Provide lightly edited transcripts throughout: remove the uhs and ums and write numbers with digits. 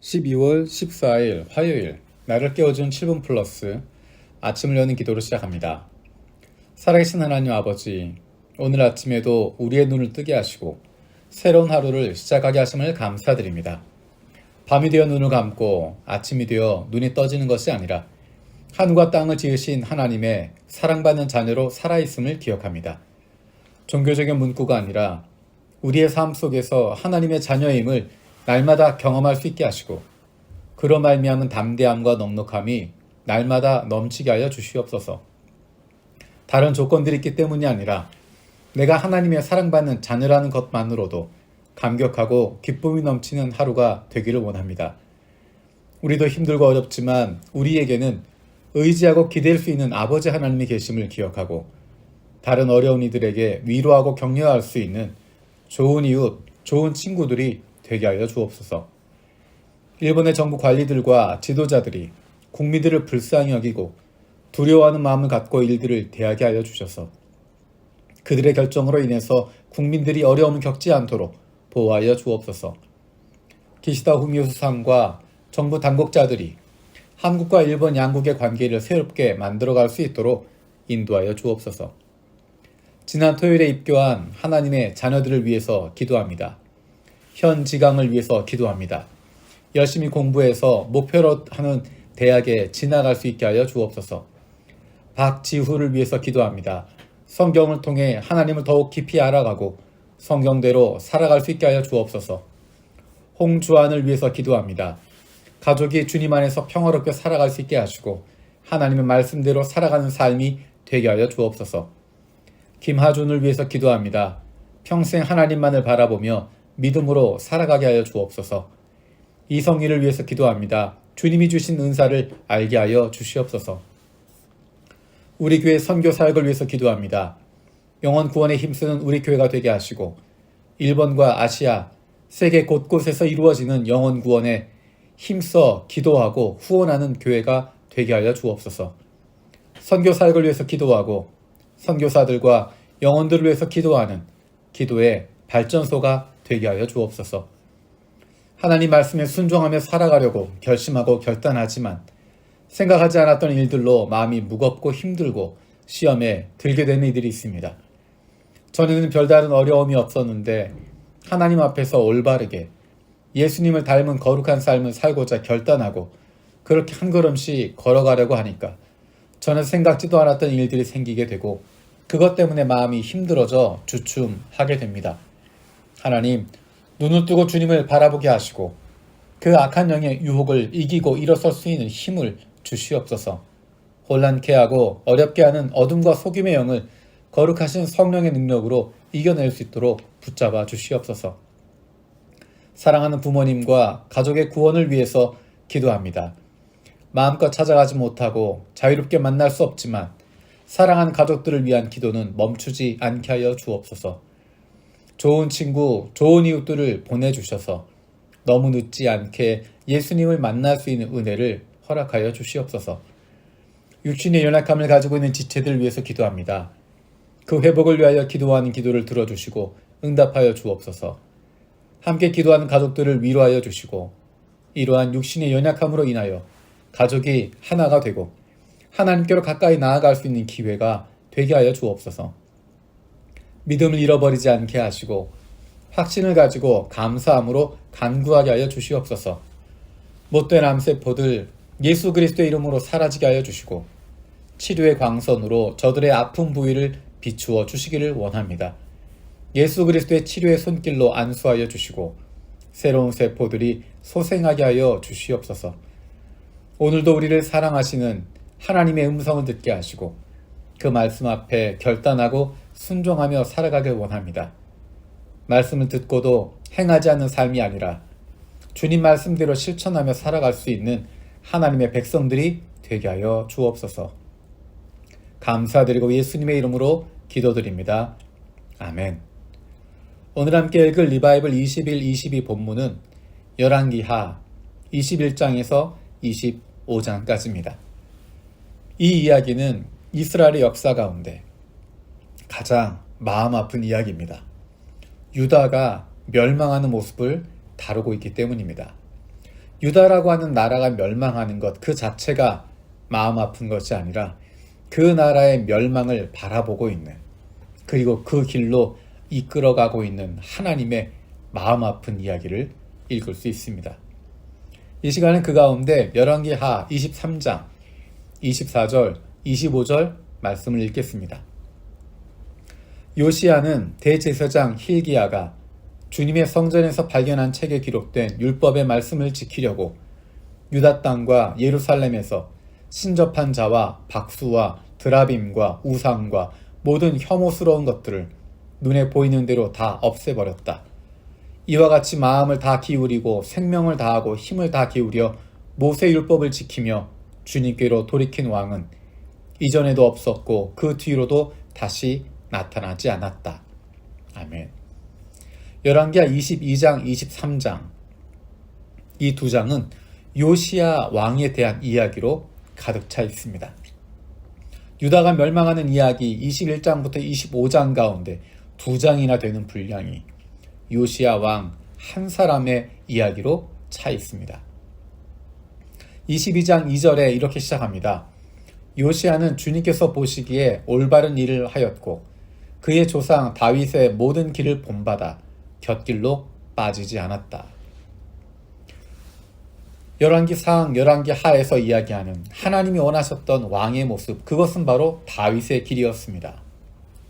12월 14일 화요일 나를 깨워준 7분 플러스 아침을 여는 기도로 시작합니다. 살아계신 하나님 아버지, 오늘 아침에도 우리의 눈을 뜨게 하시고 새로운 하루를 시작하게 하심을 감사드립니다. 밤이 되어 눈을 감고 아침이 되어 눈이 떠지는 것이 아니라 하늘과 땅을 지으신 하나님의 사랑받는 자녀로 살아있음을 기억합니다. 종교적인 문구가 아니라 우리의 삶 속에서 하나님의 자녀임을 날마다 경험할 수 있게 하시고 그로 말미암은 담대함과 넉넉함이 날마다 넘치게 하여 주시옵소서. 다른 조건들이 있기 때문이 아니라 내가 하나님의 사랑받는 자녀라는 것만으로도 감격하고 기쁨이 넘치는 하루가 되기를 원합니다. 우리도 힘들고 어렵지만 우리에게는 의지하고 기댈 수 있는 아버지 하나님이 계심을 기억하고 다른 어려운 이들에게 위로하고 격려할 수 있는 좋은 이웃, 좋은 친구들이 되게 하여 주옵소서. 일본의 정부 관리들과 지도자들이 국민들을 불쌍히 여기고 두려워하는 마음을 갖고 일들을 대하게 하여 주셔서 그들의 결정으로 인해서 국민들이 어려움을 겪지 않도록 보호하여 주옵소서. 기시다 후미오 수상과 정부 당국자들이 한국과 일본 양국의 관계를 새롭게 만들어갈 수 있도록 인도하여 주옵소서. 지난 토요일에 입교한 하나님의 자녀들을 위해서 기도합니다. 현 지강을 위해서 기도합니다. 열심히 공부해서 목표로 하는 대학에 진학할 수 있게 하여 주옵소서. 박지후를 위해서 기도합니다. 성경을 통해 하나님을 더욱 깊이 알아가고 성경대로 살아갈 수 있게 하여 주옵소서. 홍주환을 위해서 기도합니다. 가족이 주님 안에서 평화롭게 살아갈 수 있게 하시고 하나님의 말씀대로 살아가는 삶이 되게 하여 주옵소서. 김하준을 위해서 기도합니다. 평생 하나님만을 바라보며 믿음으로 살아가게 하여 주옵소서. 이성희를 위해서 기도합니다. 주님이 주신 은사를 알게 하여 주시옵소서. 우리 교회 선교 사역을 위해서 기도합니다. 영혼 구원에 힘쓰는 우리 교회가 되게 하시고 일본과 아시아, 세계 곳곳에서 이루어지는 영혼 구원에 힘써 기도하고 후원하는 교회가 되게 하여 주옵소서. 선교 사역을 위해서 기도하고 선교사들과 영혼들을 위해서 기도하는 기도의 발전소가 되게 하여 주옵소서. 하나님 말씀에 순종하며 살아가려고 결심하고 결단하지만 생각하지 않았던 일들로 마음이 무겁고 힘들고 시험에 들게 되는 이들이 있습니다. 전에는 별다른 어려움이 없었는데 하나님 앞에서 올바르게 예수님을 닮은 거룩한 삶을 살고자 결단하고 그렇게 한 걸음씩 걸어가려고 하니까 전에 생각지도 않았던 일들이 생기게 되고 그것 때문에 마음이 힘들어져 주춤하게 됩니다. 하나님, 눈을 뜨고 주님을 바라보게 하시고 그 악한 영의 유혹을 이기고 일어설 수 있는 힘을 주시옵소서. 혼란케 하고 어렵게 하는 어둠과 속임의 영을 거룩하신 성령의 능력으로 이겨낼 수 있도록 붙잡아 주시옵소서. 사랑하는 부모님과 가족의 구원을 위해서 기도합니다. 마음껏 찾아가지 못하고 자유롭게 만날 수 없지만 사랑하는 가족들을 위한 기도는 멈추지 않게 하여 주옵소서. 좋은 친구, 좋은 이웃들을 보내주셔서 너무 늦지 않게 예수님을 만날 수 있는 은혜를 허락하여 주시옵소서. 육신의 연약함을 가지고 있는 지체들을 위해서 기도합니다. 그 회복을 위하여 기도하는 기도를 들어주시고 응답하여 주옵소서. 함께 기도하는 가족들을 위로하여 주시고 이러한 육신의 연약함으로 인하여 가족이 하나가 되고 하나님께로 가까이 나아갈 수 있는 기회가 되게 하여 주옵소서. 믿음을 잃어버리지 않게 하시고 확신을 가지고 감사함으로 간구하게 하여 주시옵소서. 못된 암세포들 예수 그리스도의 이름으로 사라지게 하여 주시고 치료의 광선으로 저들의 아픈 부위를 비추어 주시기를 원합니다. 예수 그리스도의 치료의 손길로 안수하여 주시고 새로운 세포들이 소생하게 하여 주시옵소서. 오늘도 우리를 사랑하시는 하나님의 음성을 듣게 하시고 그 말씀 앞에 결단하고 순종하며 살아가길 원합니다. 말씀을 듣고도 행하지 않는 삶이 아니라 주님 말씀대로 실천하며 살아갈 수 있는 하나님의 백성들이 되게 하여 주옵소서. 감사드리고 예수님의 이름으로 기도드립니다. 아멘. 오늘 함께 읽을 리바이블 21, 22 본문은 열왕기하 21장에서 25장까지입니다. 이 이야기는 이스라엘의 역사 가운데 가장 마음 아픈 이야기입니다. 유다가 멸망하는 모습을 다루고 있기 때문입니다. 유다라고 하는 나라가 멸망하는 것 그 자체가 마음 아픈 것이 아니라 그 나라의 멸망을 바라보고 있는, 그리고 그 길로 이끌어가고 있는 하나님의 마음 아픈 이야기를 읽을 수 있습니다. 이 시간은 그 가운데 열왕기하 23장 24절 25절 말씀을 읽겠습니다. 요시야는 대제사장 hil기야가 주님의 성전에서 발견한 책에 기록된 율법의 말씀을 지키려고 유다 땅과 예루살렘에서 신접한 자와 박수와 드라빔과 우상과 모든 혐오스러운 것들을 눈에 보이는 대로 다 없애버렸다. 이와 같이 마음을 다 기울이고 생명을 다하고 힘을 다 기울여 모세 율법을 지키며 주님께로 돌이킨 왕은 이전에도 없었고 그 뒤로도 다시 나타나지 않았다. 아멘. 열왕기하 22장 23장 이 두 장은 요시야 왕에 대한 이야기로 가득 차 있습니다. 유다가 멸망하는 이야기 21장부터 25장 가운데 두 장이나 되는 분량이 요시야 왕 한 사람의 이야기로 차 있습니다. 22장 2절에 이렇게 시작합니다. 요시야는 주님께서 보시기에 올바른 일을 하였고 그의 조상 다윗의 모든 길을 본받아 곁길로 빠지지 않았다. 열왕기상, 열왕기하에서 이야기하는 하나님이 원하셨던 왕의 모습, 그것은 바로 다윗의 길이었습니다.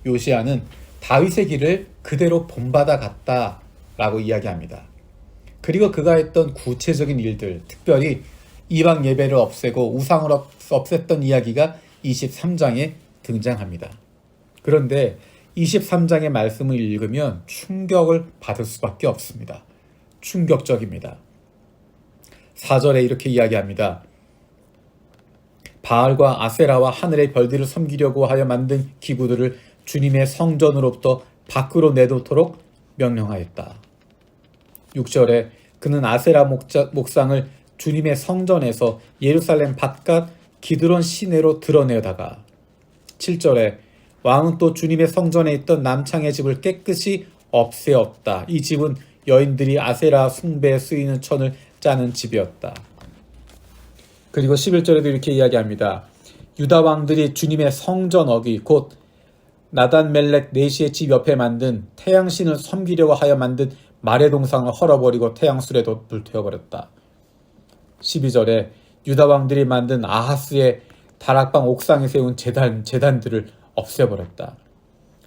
요시야는 다윗의 길을 그대로 본받아 갔다라고 이야기합니다. 그리고 그가 했던 구체적인 일들, 특별히 이방 예배를 없애고 우상을 없앴던 이야기가 23장에 등장합니다. 그런데 23장의 말씀을 읽으면 충격을 받을 수밖에 없습니다. 충격적입니다. 4절에 이렇게 이야기합니다. 바알과 아세라와 하늘의 별들을 섬기려고 하여 만든 기구들을 주님의 성전으로부터 밖으로 내놓도록 명령하였다. 6절에 그는 아세라 목상을 주님의 성전에서 예루살렘 바깥 기드론 시내로 드러내다가 7절에 왕은 또 주님의 성전에 있던 남창의 집을 깨끗이 없애었다. 이 집은 여인들이 아세라 숭배에 쓰이는 천을 짜는 집이었다. 그리고 11절에도 이렇게 이야기합니다. 유다 왕들이 주님의 성전 어기 곧 나단멜렉 네시의 집 옆에 만든 태양신을 섬기려고 하여 만든 말의 동상을 헐어버리고 태양술에도 불태워버렸다. 12절에 유다 왕들이 만든 아하스의 다락방 옥상에 세운 제단들을 없애버렸다.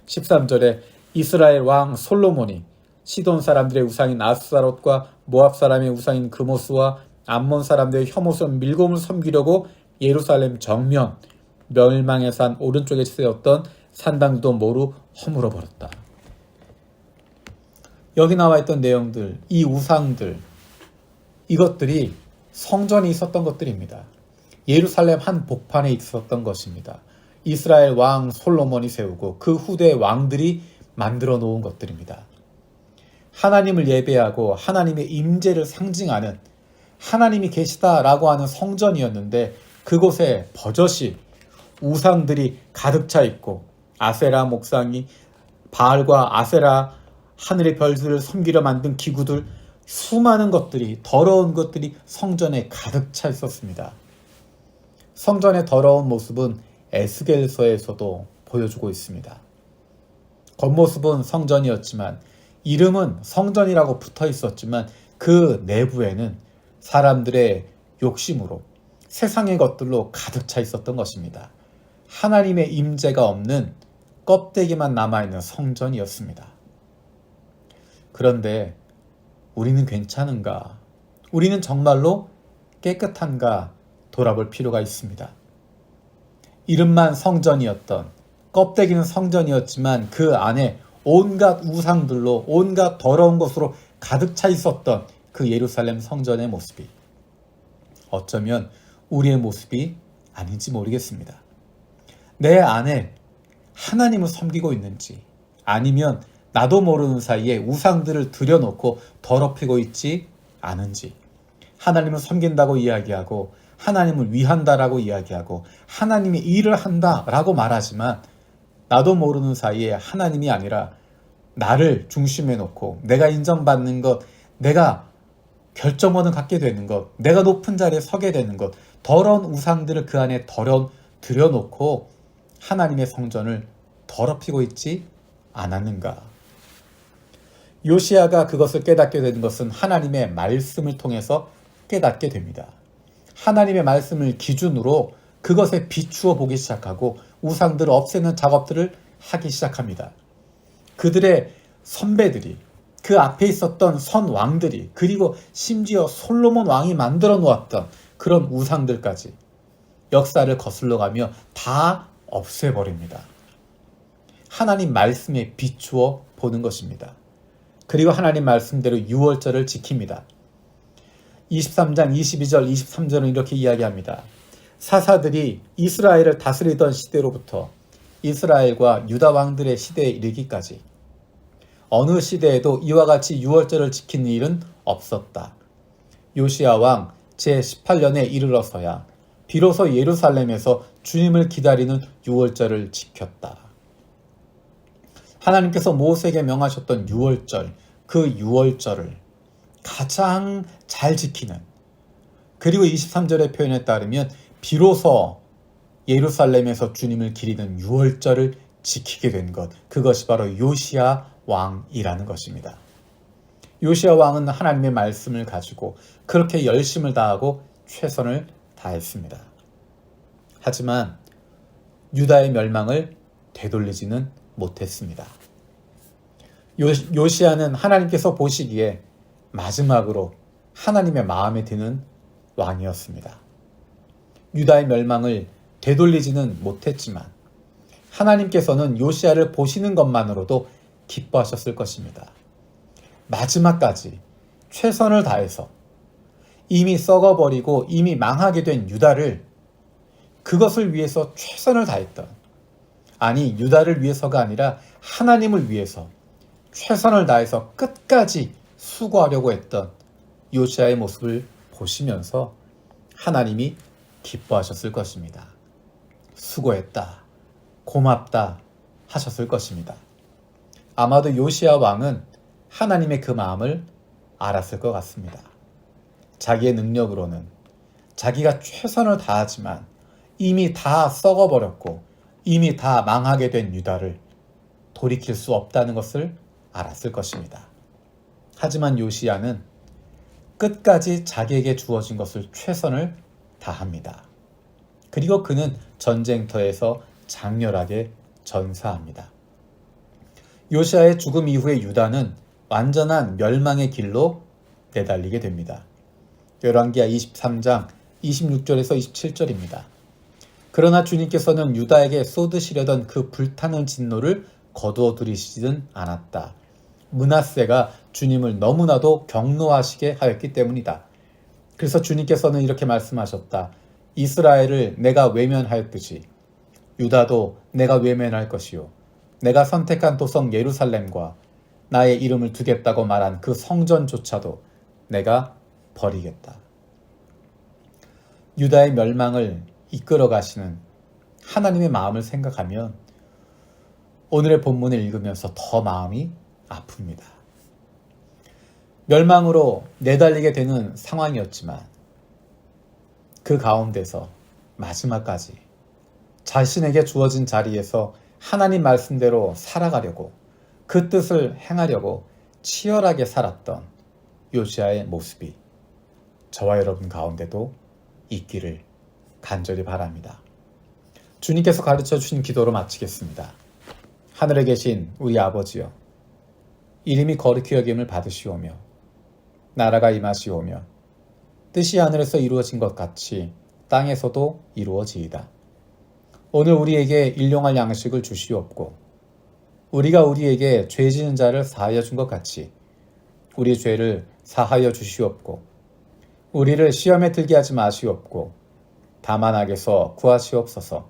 13절에 이스라엘 왕 솔로몬이 시돈 사람들의 우상인 아스타롯과 모압 사람의 우상인 그모스와 암몬 사람들의 혐오스러운 밀곰을 섬기려고 예루살렘 정면 멸망의 산 오른쪽에 세웠던 산당도 모두 허물어 버렸다. 여기 나와 있던 내용들, 이 우상들, 이것들이 성전에 있었던 것들입니다. 예루살렘 한 복판에 있었던 것입니다. 이스라엘 왕 솔로몬이 세우고 그 후대 왕들이 만들어 놓은 것들입니다. 하나님을 예배하고 하나님의 임재를 상징하는 하나님이 계시다라고 하는 성전이었는데 그곳에 버젓이 우상들이 가득 차 있고 아세라 목상이 바알과 아세라 하늘의 별들을 섬기려 만든 기구들 수많은 것들이 더러운 것들이 성전에 가득 차 있었습니다. 성전의 더러운 모습은 에스겔서에서도 보여주고 있습니다. 겉모습은 성전이었지만 이름은 성전이라고 붙어 있었지만 그 내부에는 사람들의 욕심으로 세상의 것들로 가득 차 있었던 것입니다. 하나님의 임재가 없는 껍데기만 남아있는 성전이었습니다. 그런데 우리는 괜찮은가? 우리는 정말로 깨끗한가? 돌아볼 필요가 있습니다. 이름만 성전이었던, 껍데기는 성전이었지만 그 안에 온갖 우상들로 온갖 더러운 것으로 가득 차 있었던 그 예루살렘 성전의 모습이 어쩌면 우리의 모습이 아닌지 모르겠습니다. 내 안에 하나님을 섬기고 있는지 아니면 나도 모르는 사이에 우상들을 들여놓고 더럽히고 있지 않은지, 하나님을 섬긴다고 이야기하고 하나님을 위한다라고 이야기하고 하나님의 일을 한다라고 말하지만 나도 모르는 사이에 하나님이 아니라 나를 중심에 놓고 내가 인정받는 것, 내가 결정권을 갖게 되는 것, 내가 높은 자리에 서게 되는 것, 더러운 우상들을 그 안에 들여놓고 하나님의 성전을 더럽히고 있지 않았는가? 요시야가 그것을 깨닫게 되는 것은 하나님의 말씀을 통해서 깨닫게 됩니다. 하나님의 말씀을 기준으로 그것에 비추어 보기 시작하고 우상들을 없애는 작업들을 하기 시작합니다. 그들의 선배들이, 그 앞에 있었던 선왕들이, 그리고 심지어 솔로몬 왕이 만들어 놓았던 그런 우상들까지 역사를 거슬러 가며 다 없애버립니다. 하나님 말씀에 비추어 보는 것입니다. 그리고 하나님 말씀대로 유월절을 지킵니다. 23장 22절 23절은 이렇게 이야기합니다. 사사들이 이스라엘을 다스리던 시대로부터 이스라엘과 유다 왕들의 시대에 이르기까지 어느 시대에도 이와 같이 유월절을 지키는 일은 없었다. 요시야 왕 제18년에 이르러서야 비로소 예루살렘에서 주님을 기다리는 유월절을 지켰다. 하나님께서 모세에게 명하셨던 유월절, 그 유월절을 가장 잘 지키는, 그리고 23절의 표현에 따르면 비로소 예루살렘에서 주님을 기리는 유월절을 지키게 된 것, 그것이 바로 요시야 왕이라는 것입니다. 요시야 왕은 하나님의 말씀을 가지고 그렇게 열심을 다하고 최선을 다했습니다. 하지만 유다의 멸망을 되돌리지는 못했습니다. 요시야는 하나님께서 보시기에 마지막으로 하나님의 마음에 드는 왕이었습니다. 유다의 멸망을 되돌리지는 못했지만 하나님께서는 요시야를 보시는 것만으로도 기뻐하셨을 것입니다. 마지막까지 최선을 다해서 이미 썩어버리고 이미 망하게 된 유다를, 그것을 위해서 최선을 다했던, 아니 유다를 위해서가 아니라 하나님을 위해서 최선을 다해서 끝까지 수고하려고 했던 요시야의 모습을 보시면서 하나님이 기뻐하셨을 것입니다. 수고했다, 고맙다 하셨을 것입니다. 아마도 요시야 왕은 하나님의 그 마음을 알았을 것 같습니다. 자기의 능력으로는 자기가 최선을 다하지만 이미 다 썩어버렸고 이미 다 망하게 된 유다를 돌이킬 수 없다는 것을 알았을 것입니다. 하지만 요시야는 끝까지 자기에게 주어진 것을 최선을 다합니다. 그리고 그는 전쟁터에서 장렬하게 전사합니다. 요시야의 죽음 이후에 유다는 완전한 멸망의 길로 내달리게 됩니다. 열왕기하 23장 26절에서 27절입니다. 그러나 주님께서는 유다에게 쏟으시려던 그 불타는 진노를 거두어 들이시지는 않았다. 므낫세가 주님을 너무나도 경노하시게 하였기 때문이다. 그래서 주님께서는 이렇게 말씀하셨다. 이스라엘을 내가 외면하였듯이 유다도 내가 외면할 것이요, 내가 선택한 도성 예루살렘과 나의 이름을 두겠다고 말한 그 성전조차도 내가 버리겠다. 유다의 멸망을 이끌어 가시는 하나님의 마음을 생각하면 오늘의 본문을 읽으면서 더 마음이 아픕니다. 멸망으로 내달리게 되는 상황이었지만 그 가운데서 마지막까지 자신에게 주어진 자리에서 하나님 말씀대로 살아가려고, 그 뜻을 행하려고 치열하게 살았던 요시야의 모습이 저와 여러분 가운데도 있기를 간절히 바랍니다. 주님께서 가르쳐 주신 기도로 마치겠습니다. 하늘에 계신 우리 아버지여, 이름이 거룩히 여김을 받으시오며 나라가 임하시오며 뜻이 하늘에서 이루어진 것 같이 땅에서도 이루어지이다. 오늘 우리에게 일용할 양식을 주시옵고 우리가 우리에게 죄 지은 자를 사하여 준 것 같이 우리 죄를 사하여 주시옵고 우리를 시험에 들게 하지 마시옵고 다만 악에서 구하시옵소서.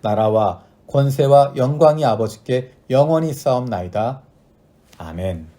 나라와 권세와 영광이 아버지께 영원히 싸움나이다. 아멘.